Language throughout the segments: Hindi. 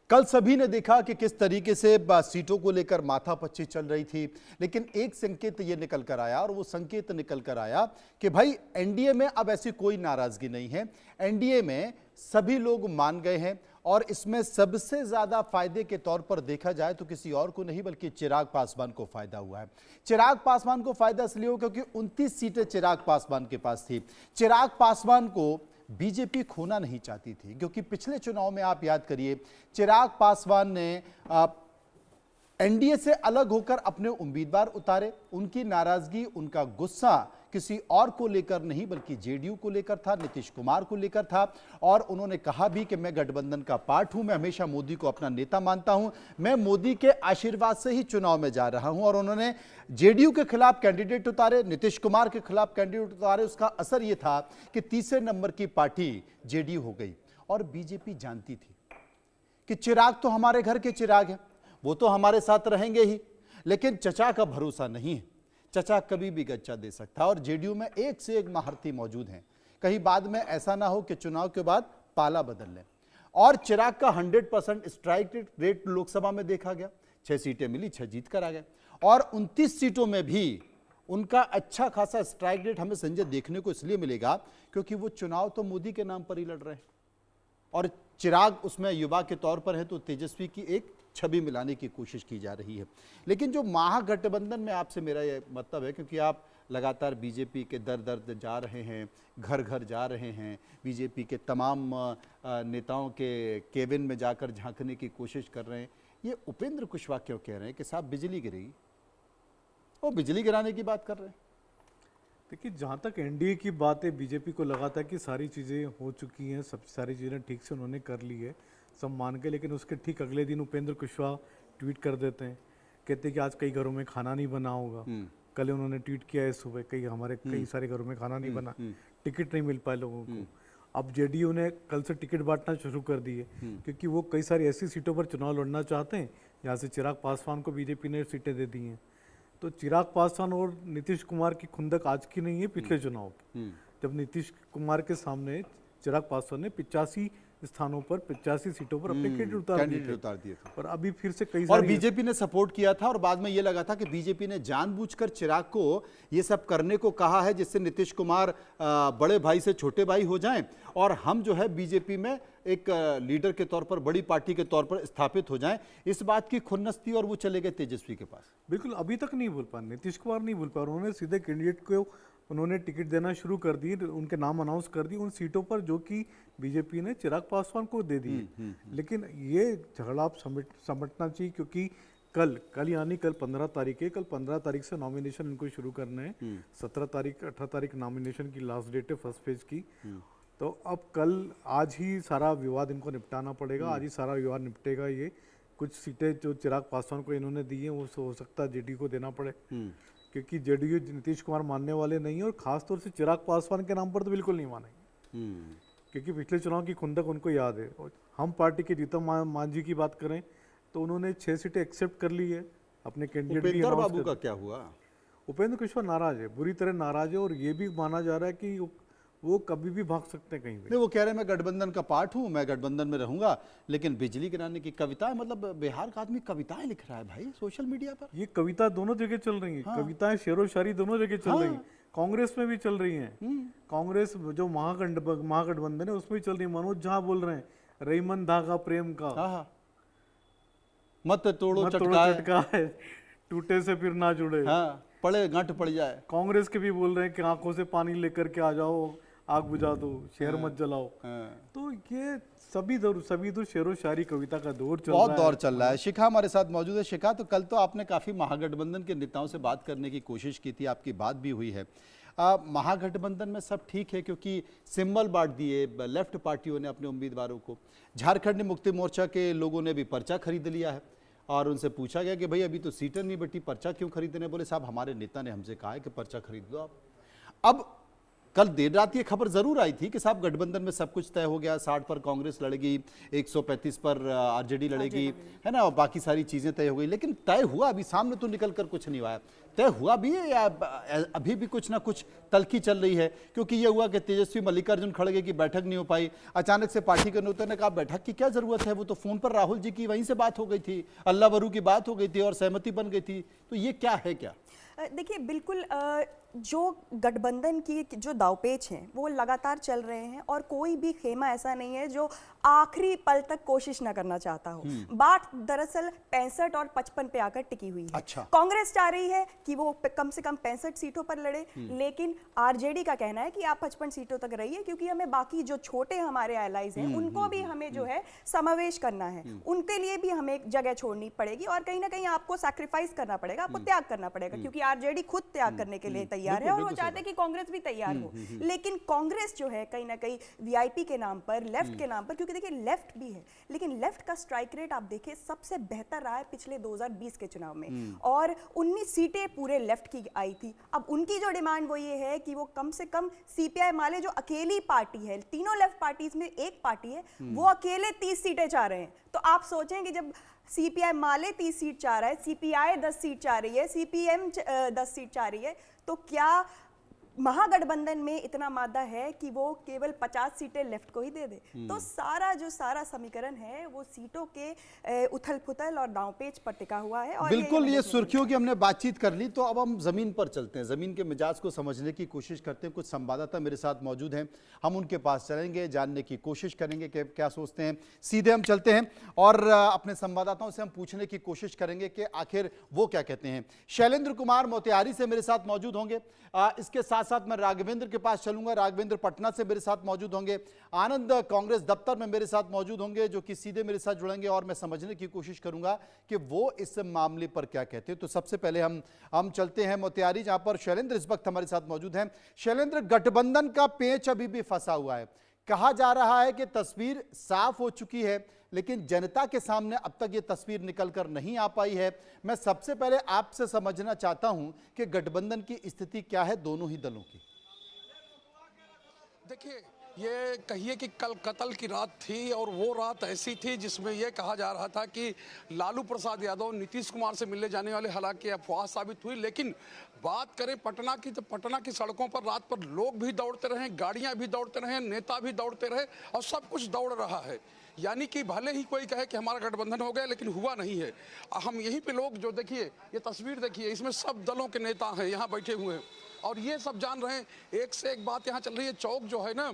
कल सभी ने देखा कि किस तरीके से सीटों को लेकर माथापच्ची चल रही थी, लेकिन एक संकेत ये निकल कर आया और वो संकेत निकल कर आया कि भाई एनडीए में अब ऐसी कोई नाराजगी नहीं है। एनडीए में सभी लोग मान गए हैं और इसमें सबसे ज्यादा फायदे के तौर पर देखा जाए तो किसी और को नहीं बल्कि चिराग पासवान को फायदा हुआ है। चिराग पासवान को फायदा इसलिए हो क्योंकि 29 सीटें चिराग पासवान के पास थी। चिराग पासवान को बीजेपी खोना नहीं चाहती थी क्योंकि पिछले चुनाव में आप याद करिए चिराग पासवान ने एनडीए से अलग होकर अपने उम्मीदवार उतारे। उनकी नाराजगी, उनका गुस्सा किसी और को लेकर नहीं बल्कि जेडीयू को लेकर था, नीतीश कुमार को लेकर था। और उन्होंने कहा भी कि मैं गठबंधन का पार्ट हूं, मैं हमेशा मोदी को अपना नेता मानता हूं, मैं मोदी के आशीर्वाद से ही चुनाव में जा रहा हूं। और उन्होंने जेडीयू के खिलाफ कैंडिडेट उतारे, नीतीश कुमार के खिलाफ कैंडिडेट उतारे। उसका असर यह था कि तीसरे नंबर की पार्टी जेडीयू हो गई। और बीजेपी जानती थी कि चिराग तो हमारे घर के चिराग हैं, वो तो हमारे साथ रहेंगे ही, लेकिन चचा का भरोसा नहीं है। चचा कभी भी गच्चा दे सकता है और जेडीयू में एक से एक महारथी मौजूद हैं। कहीं बाद में ऐसा ना हो कि चुनाव के बाद पाला बदल लें। और चिराग का 100% स्ट्राइक रेट लोकसभा में देखा गया, 6 सीटें मिली, 6 जीत कर आ गए। और 29 सीटों में भी उनका अच्छा खासा स्ट्राइक रेट हमें संजय देखने को इसलिए मिलेगा क्योंकि वो चुनाव तो मोदी के नाम पर ही लड़ रहे हैं और चिराग उसमें युवा के तौर पर है तो तेजस्वी की एक छवि मिलाने की कोशिश की जा रही है। लेकिन जो महागठबंधन में आपसे मेरा ये मतलब है, क्योंकि आप लगातार बीजेपी के दर दर जा रहे हैं, घर घर जा रहे हैं, बीजेपी के तमाम नेताओं के केबिन में जाकर झांकने की कोशिश कर रहे हैं, ये उपेंद्र कुशवाहा क्यों कह रहे हैं कि साहब बिजली गिरेगी? वो बिजली गिराने की बात कर रहे हैं। देखिए, जहाँ तक एनडीए की बात है, बीजेपी को लगा था कि सारी चीज़ें हो चुकी हैं, सब सारी चीज़ें ठीक से उन्होंने कर ली है, सब मान के। लेकिन उसके ठीक अगले दिन उपेंद्र कुशवाहा ट्वीट कर देते हैं, कहते हैं कि आज कई घरों में खाना नहीं बना होगा। कल उन्होंने ट्वीट किया है सुबह, कई सारे घरों में खाना नहीं बना, टिकट नहीं मिल पाए लोगों को। अब जेडीयू ने कल से टिकट बांटना शुरू कर दी है क्योंकि वो कई सारी ऐसी सीटों पर चुनाव लड़ना चाहते हैं जहाँ से चिराग पासवान को बीजेपी ने सीटें दे दी हैं। तो चिराग पासवान और नीतीश कुमार की खुंदक आज की नहीं है, पिछले चुनाव की, जब नीतीश कुमार के सामने चिराग पासवान ने 85 स्थानों पर 85 सीटों पर अपने कैंडिडेट उतार दिए थे। और अभी फिर से कई और बीजेपी ने सपोर्ट किया था और बाद में यह लगा था कि बीजेपी ने जानबूझकर चिराग को ये सब करने को कहा है जिससे नीतीश कुमार बड़े भाई से छोटे भाई हो जाएं और हम जो है बीजेपी में एक लीडर के तौर पर, बड़ी पार्टी के तौर पर स्थापित हो जाएं। इस बात की खुन्नस थी और वो चले गए तेजस्वी के पास। बिल्कुल, अभी तक नहीं बोल पाए, नीतीश कुमार नहीं बोल पाए। उन्होंने सीधे कैंडिडेट को उन्होंने टिकट देना शुरू कर दी, उनके नाम अनाउंस कर दी उन सीटों पर जो कि बीजेपी ने चिराग पासवान को दे दी। लेकिन ये झगड़ा आप समझना चाहिए क्योंकि कल यानी कल 15 तारीख है, कल 15 तारीख से नॉमिनेशन इनको शुरू करना है। 17 तारीख 18 तारीख नॉमिनेशन की लास्ट डेट है फर्स्ट फेज की। तो अब आज ही सारा विवाद इनको निपटाना पड़ेगा, आज ही सारा विवाद निपटेगा। ये कुछ सीटें जो चिराग पासवान को इन्होंने दी हैं वो हो सकता है जेडीयू को देना पड़े क्योंकि जेडीयू नीतीश कुमार मानने वाले नहीं है और खासतौर से चिराग पासवान के नाम पर तो बिल्कुल नहीं मानेंगे क्योंकि पिछले चुनाव की खुंदक उनको याद है। और हम पार्टी के जीतन मांझी की बात करें तो उन्होंने 6 सीटें एक्सेप्ट कर ली है अपने कैंडिडेट। उपेंद्र बाबू का क्या हुआ? उपेंद्र कुशवाहा नाराज है, बुरी तरह नाराज है और ये भी माना जा रहा है कि वो कभी भी भाग सकते हैं कहीं भी। नहीं, वो कह रहे हैं मैं गठबंधन का पार्ट हूं, मैं गठबंधन में रहूंगा, लेकिन बिजली गिराने की कविता, मतलब बिहार का आदमी कविताएं लिख रहा है भाई सोशल मीडिया पर। ये कविता दोनों जगह चल रही है। हाँ। कविताएं, शेरो शायरी दोनों जगह चल रही है। कांग्रेस में भी चल रही है, कांग्रेस जो महागठबंधन है उसमें भी चल रही है। मनोज झा बोल रहे हैं रईमन धागा प्रेम का, मत तोड़ो चटका है, टूटे से फिर ना जुड़े, पड़े गांठ पड़ जाए। कांग्रेस के भी बोल रहे हैं कि आंखों से पानी लेकर के आ जाओ, आग बुझा दो, शहर मत जलाओ। तो ये सभी दौर शेरो शायरी कविता का दौर चल रहा है, बहुत दौर चल रहा है। शिखा हमारे साथ मौजूद है। शिखा, तो कल तो आपने काफी महागठबंधन के नेताओं से बात करने की कोशिश की थी, आपकी बात भी हुई है। महागठबंधन में सब ठीक है क्योंकि सिंबल बांट दिए लेफ्ट पार्टियों ने अपने उम्मीदवारों को। झारखंड मुक्ति मोर्चा के लोगों ने भी पर्चा खरीद लिया है और उनसे पूछा गया कि भाई अभी तो सीटें नहीं बटी, पर्चा क्यों खरीदने? बोले साहब हमारे नेता ने हमसे कहा है कि पर्चा खरीद दो आप। अब कल देर रात ये खबर जरूर आई थी कि साहब गठबंधन में सब कुछ तय हो गया, 60 पर कांग्रेस लड़ेगी, 135 पर आरजेडी लड़ेगी, है ना, और बाकी सारी चीजें तय हो गई। लेकिन तय हुआ अभी सामने तो निकल कर कुछ नहीं हुआ है। तय हुआ भी है या अभी भी कुछ ना कुछ तल्खी चल रही है? क्योंकि ये हुआ कि तेजस्वी मल्लिकार्जुन खड़गे की बैठक नहीं हो पाई, अचानक से पार्टी के नेताओं ने कहा बैठक की क्या जरूरत है, वो तो फोन पर राहुल जी की वहीं से बात हो गई थी, अल्लाह वरू की बात हो गई थी और सहमति बन गई थी। तो ये क्या है? क्या देखिए, बिल्कुल जो गठबंधन की जो दावपेच हैं वो लगातार चल रहे हैं और कोई भी खेमा ऐसा नहीं है जो आखिरी पल तक कोशिश ना करना चाहता हो। बात दरअसल 65 और 55 पे आकर टिकी हुई है। अच्छा। कांग्रेस चाह रही है कि वो कम से कम 65 सीटों पर लड़े, लेकिन आरजेडी का कहना है कि आप 55 सीटों तक रहिए, क्योंकि हमें बाकी जो छोटे हमारे एलाइज हैं उनको भी हमें जो है समावेश करना है, उनके लिए भी हमें जगह छोड़नी पड़ेगी और कहीं ना कहीं आपको सैक्रिफाइस करना पड़ेगा, आपको त्याग करना पड़ेगा, क्योंकि आरजेडी खुद त्याग करने के लिए तैयार है और वो चाहते हैं कि कांग्रेस भी तैयार हो। लेकिन कांग्रेस जो है कहीं ना कहीं वीआईपी के नाम पर, लेफ्ट के नाम पर, क्योंकि देखिए लेफ्ट भी है, लेकिन लेफ्ट का स्ट्राइक रेट आप देखिए सबसे बेहतर रहा है पिछले 2020 के चुनाव में, और 19 सीटें पूरे लेफ्ट की आई थी। अब उनकी जो डिमांड वो ये है कि वो कम से कम सीपीआई माले जो अकेली पार्टी है, तीनों लेफ्ट पार्टीज में एक पार्टी है, वो अकेले 30 सीटें चाह रहे हैं। तो आप सोचें कि जब सीपीआई माले 30 सीट चाह रहा है, सीपीआई 10 सीट चाह रही है, सीपीएम 10 सीट चाह रही है, तो क्या महागठबंधन में इतना मादा है कि वो केवल 50 सीटें लेफ्ट को ही दे दे? तो सारा समीकरण है वो सीटों के उथल पुथल और दांवपेच पर टिका हुआ है। और बिल्कुल, ये सुर्खियों की हमने बातचीत कर ली, तो अब हम जमीन पर चलते हैं, जमीन के मिजाज को समझने की कोशिश करते हैं। कुछ संवाददाता मेरे साथ मौजूद हैं, हम उनके पास चलेंगे, जानने की कोशिश करेंगे कि क्या सोचते हैं। सीधे हम चलते हैं और अपने संवाददाताओं से हम पूछने की कोशिश करेंगे कि आखिर वो क्या कहते हैं। शैलेंद्र कुमार मोतिहारी से मेरे साथ मौजूद होंगे, इसके साथ साथ मैं राघवेंद्र के पास चलूंगा, राघवेंद्र पटना से मेरे साथ मौजूद होंगे, आनंद कांग्रेस दफ्तर में मेरे साथ मौजूद होंगे, जो कि सीधे मेरे साथ जुड़ेंगे और मैं समझने की कोशिश करूंगा कि वो इस मामले पर क्या कहते हैं। तो सबसे पहले हम चलते हैं मोतिहारी, जहां पर शैलेंद्र इस वक्त हमारे साथ मौजूद हैं। शैलेंद्र, गठबंधन का पेच अभी भी फंसा हुआ है, कहा जा रहा है कि तस्वीर साफ हो चुकी है, लेकिन जनता के सामने अब तक ये तस्वीर निकल कर नहीं आ पाई है। मैं सबसे पहले आपसे समझना चाहता हूं कि गठबंधन की स्थिति क्या है दोनों ही दलों की। देखिए, ये कहिए कि कल कत्ल की रात थी और वो रात ऐसी थी जिसमें ये कहा जा रहा था कि लालू प्रसाद यादव नीतीश कुमार से मिलने जाने वाले, हालांकि अफवाह साबित हुई। लेकिन बात करें पटना की, तो पटना की सड़कों पर रात पर लोग भी दौड़ते रहे, गाड़ियां भी दौड़ते रहे, नेता भी दौड़ते रहे और सब कुछ दौड़ रहा है। यानी कि भले ही कोई कहे कि हमारा गठबंधन हो गया, लेकिन हुआ नहीं है। हम यहीं पे लोग जो देखिए, ये तस्वीर देखिए, इसमें सब दलों के नेता हैं यहाँ बैठे हुए हैं और ये सब जान रहे हैं। एक से एक बात यहाँ चल रही है। चौक जो है ना,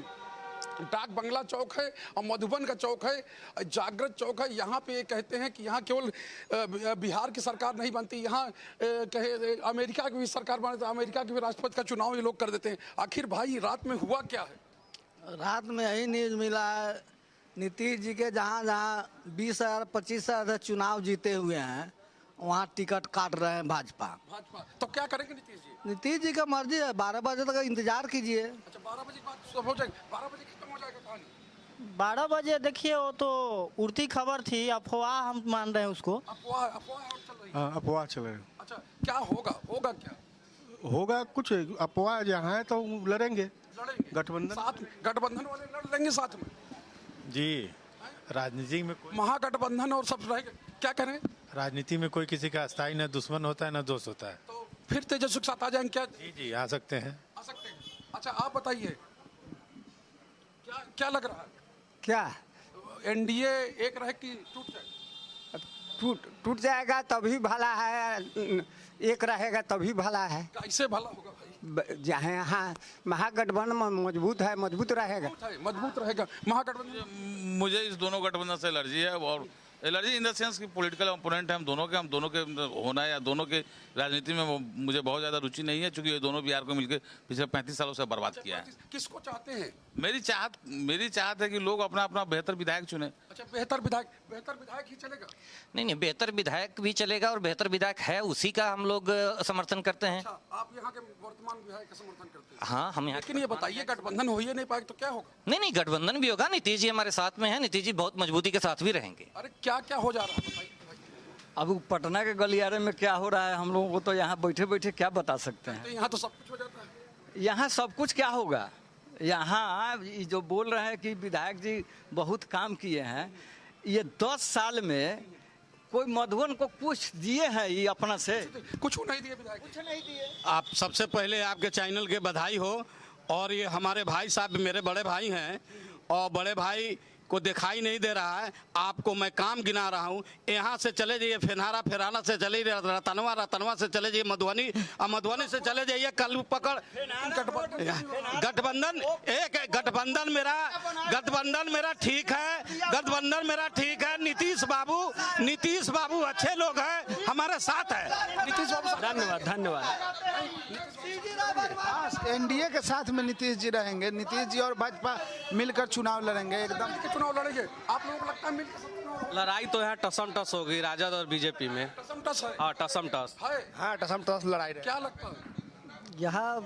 डाक बंगला चौक है और मधुबन का चौक है, जागृत चौक है। यहाँ पे ये कहते हैं कि यहाँ केवल बिहार की सरकार नहीं बनती, यहाँ कहे अमेरिका की भी सरकार बनती, अमेरिका के भी राष्ट्रपति का चुनाव ये लोग कर देते हैं। आखिर भाई रात में हुआ क्या है? रात में यही न्यूज मिला है, नीतीश जी के जहाँ जहाँ 20,000 25,000 चुनाव जीते हुए हैं, वहाँ टिकट काट रहे हैं भाजपा। तो क्या करेंगे नीतीश जी? नीतीश जी का मर्जी है, 12 बजे तक इंतजार कीजिए। अच्छा, 12 बजे के बाद सब हो जाएगा, 12 बजे खत्म हो जाएगा कहानी। 12 बजे देखिए, वो तो उड़ती खबर थी, अफवाह हम मान रहे हैं उसको। अफवाह चल रही है। हाँ, अफवाह चल रही है। अच्छा, क्या होगा क्या होगा कुछ अफवाह जहाँ है तो लड़ेंगे, गठबंधन साथ, गठबंधन वाले लड़ लेंगे साथ में जी। राजनीति में कोई महागठबंधन और सब रहेगा। क्या करें? राजनीति में कोई किसी का अस्थाई न दुश्मन होता है न दोस्त होता है। तो फिर तेजस्वी के साथ आ जाएंगे क्या? जी आ सकते हैं। आ सकते हैं। अच्छा, आप बताइए क्या लग रहा है? क्या एनडीए एक रहे कि टूट जाएगा? टूट जाएगा तभी भला है, एक रहेगा तभी भला है। कैसे भला होगा भाई? जहाँ यहाँ महागठबंधन मजबूत है, मजबूत रहेगा। मजबूत रहेगा महागठबंधन। मुझे इस दोनों गठबंधन से एलर्जी है, और एलर्जी इन द सेंस कि पॉलिटिकल ओपोनेंट है हम दोनों के होना है या दोनों के राजनीति में मुझे बहुत ज़्यादा रुचि नहीं है, क्योंकि ये दोनों बिहार को मिलकर पिछले 35 सालों से बर्बाद किया है। किसको चाहते हैं? मेरी चाहत है कि लोग अपना अपना बेहतर विधायक चुने। अच्छा, बेहतर विधायक ही चलेगा? नहीं, बेहतर विधायक भी चलेगा और बेहतर विधायक है उसी का हम लोग समर्थन करते हैं। अच्छा, आप यहाँ के वर्तमान विधायक का समर्थन करते हैं? हाँ, हम यहाँ। लेकिन ये बताइए, गठबंधन हो ही नहीं पाएगा तो क्या होगा? नहीं, गठबंधन भी होगा, नीतीश जी हमारे साथ में है, नीतीश जी बहुत मजबूती के साथ भी रहेंगे। अरे क्या हो जा रहा है बताइए। अब पटना के गलियारे में क्या हो रहा है हम लोगों को तो यहाँ बैठे बैठे क्या बता सकते हैं। तो यहाँ तो सब कुछ हो जाता है। यहाँ सब कुछ क्या होगा, यहाँ ये जो बोल रहे हैं कि विधायक जी बहुत काम किए हैं, ये 10 साल में कोई मधुबन को कुछ दिए हैं ये अपना से? कुछ नहीं दिए विधायक, कुछ नहीं दिए। आप सबसे पहले आपके चैनल के बधाई हो। और ये हमारे भाई साहब मेरे बड़े भाई हैं और बड़े भाई को दिखाई नहीं दे रहा है। आपको मैं काम गिना रहा हूँ। यहाँ से चले जाइए फेनहारा, फेराना से चले जाइए रतनवा, रतनवा से चले जाइए मधुबनी, और मधुबनी से चले जाइए कल पकड़ गठबंधन। एक गठबंधन मेरा ठीक है, गठबंधन मेरा ठीक है। नीतीश बाबू अच्छे लोग हैं, हमारे साथ है। नीतीश बाबू धन्यवाद धन्यवाद। एनडीए के साथ में नीतीश जी रहेंगे। नीतीश जी और भाजपा मिलकर चुनाव लड़ेंगे, एकदम चुनाव लड़ेंगे। आप लोगों को लगता है मिलकर चुनाव लड़ाई तो यहाँ टसम टस होगी राजद और बीजेपी में। टसम टस है? हाँ टसम टस। हाँ टसम टस लड़ाई रहे। क्या लगता है? यहाँ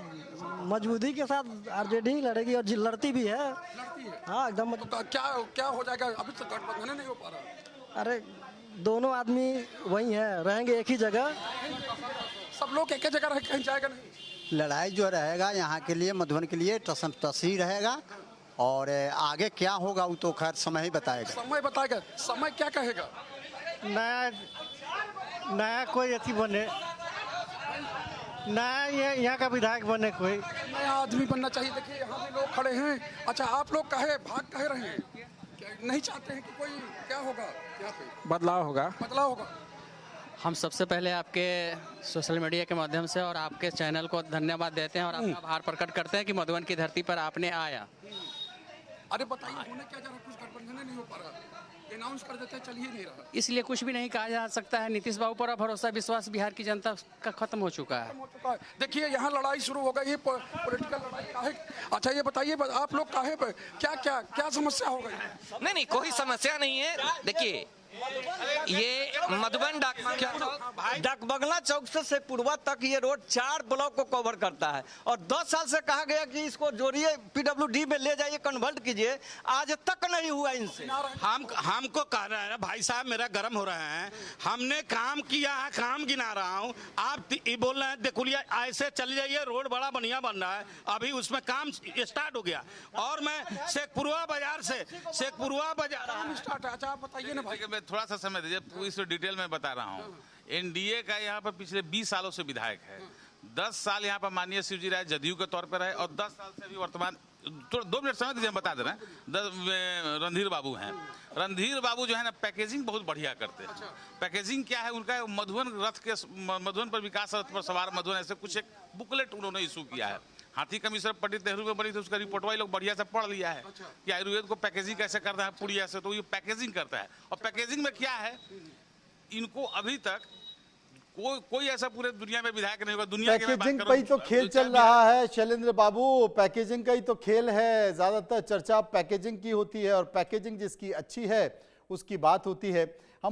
मजबूती के साथ आरजेडी ही लड़ेगी और लड़ती भी है। लड़ती है? हाँ एकदम। तो क्या हो जाएगा? अभी तक गठबंधन नहीं हो पा रहा। अरे दोनों आदमी वही है, रहेंगे एक ही जगह। सब लोग एक ही जगह रह कहीं जाएगा नहीं। लड़ाई जो रहेगा यहाँ के लिए, मधुबन के लिए टसम टस ही रहेगा। और आगे क्या होगा वो तो खैर समय ही बताएगा। समय बताएगा। समय क्या कहेगा? नया कोई अथी बने, नया यहाँ का विधायक बने, कोई नया आदमी बनना चाहिए। देखिए यहाँ भी लोग खड़े हैं। अच्छा, आप लोग भाग कहे रहे हैं? नहीं चाहते हैं कि कोई क्या होगा यहाँ पे? बदलाव होगा। बदलाव होगा। हम सबसे पहले आपके सोशल मीडिया के माध्यम से और आपके चैनल को धन्यवाद देते हैं और आपका आभार प्रकट करते हैं कि मधुबन की धरती पर आपने आया। अरे बताइए, होने क्या जा रहा है? कुछ गठबंधन नहीं हो पा रहा, अनाउंस कर देते हैं, चल ही नहीं रहा। इसलिए कुछ भी नहीं कहा जा सकता है। नीतीश बाबू पर भरोसा विश्वास बिहार की जनता का खत्म हो चुका है। देखिए यहाँ लड़ाई शुरू हो गई, पॉलिटिकल लड़ाई काहे? अच्छा ये बताइए, आप लोग काहे पे क्या समस्या हो गई? नहीं कोई समस्या नहीं है। देखिए ये मधुबन डाक बंगला चौक से शेखपुरवा तक ये रोड 4 ब्लॉक को कवर करता है और 10 साल से कहा गया कि इसको जोड़िए, पीडब्ल्यूडी में ले जाइए, कन्वर्ट कीजिए, आज तक नहीं हुआ इनसे। हमको कह रहे हैं भाई साहब, मेरा गर्म हो रहे हैं। हमने काम किया है, काम गिना रहा हूँ। आप ये बोल रहे हैं देखुलिया ऐसे चले जाइए, रोड बड़ा बढ़िया बन रहा है, अभी उसमें काम स्टार्ट हो गया। और मैं शेखपुरवा बाजार स्टार्ट है। अच्छा आप बताइए ना भाई। मैं थोड़ा सा समय दीजिए, पूरी डिटेल में बता रहा हूँ। एनडीए का यहाँ पर पिछले 20 सालों से विधायक है। 10 साल यहाँ पर माननीय शिवजी राय जदयू के तौर पर रहे और 10 साल से अभी वर्तमान, 2 मिनट समय दीजिए, हम बता दे रहे हैं। रणधीर बाबू हैं। रणधीर बाबू जो है ना पैकेजिंग बहुत बढ़िया करते हैं। पैकेजिंग क्या है उनका? मधुबन पर विकास रथ पर सवार मधुबन, ऐसे कुछ एक बुकलेट उन्होंने इशू किया है। हाथी कमिश्नर पंडित नेहरू में बनी थी, उसका रिपोर्ट वाले लोग बढ़िया से पढ़ लिया है कि आयुर्वेद को पैकेजिंग कैसे करना है पुड़िया से, तो ये पैकेजिंग करता है। और पैकेजिंग में क्या है, इनको अभी तक कोई ऐसा पूरे दुनिया में विधायक नहीं होगा। दुनिया के पैकेजिंग का ही तो खेल चल रहा है शैलेंद्र बाबू, पैकेजिंग का ही तो खेल है। ज्यादातर चर्चा पैकेजिंग की होती है और पैकेजिंग जिसकी अच्छी है उसकी बात होती है। हम